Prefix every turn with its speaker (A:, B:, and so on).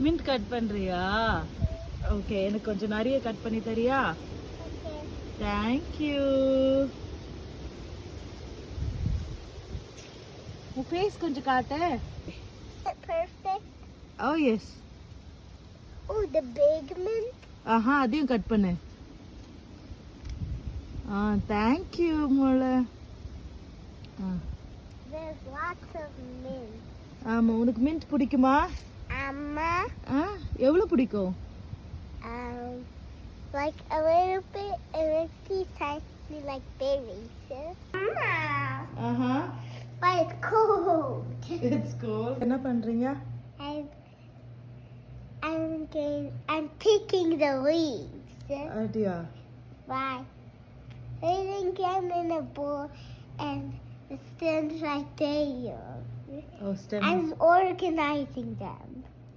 A: Mint cut பண்றியா? Okay, எனக்கு கொஞ்சம் நிறைய கட் பண்ணி தரியா? தேங்க்யூ. உன் ஃபேஸ் கொஞ்சம் காட்டு.
B: Perfect.
A: Oh yes.
B: Oh, the big mint.
A: ஆஹா, அதையும் கட் பண்ணு. தேங்க்யூ மோளை.
B: There's lots of mint.
A: ஆமா, உனக்கு மின்ட் பிடிக்குமா?
B: Amma.
A: எவ்வளோ பிடிக்கும்?
B: Like a little bit, and it tastes like berries.
A: Aha.
B: But it's cold.
A: It's cool. என்ன பண்றீங்க?
B: I'm picking the leaves.
A: அப்படியா?
B: Why? Putting them in a bowl and the stems right there.
A: Oh, stems.
B: I'm organizing them.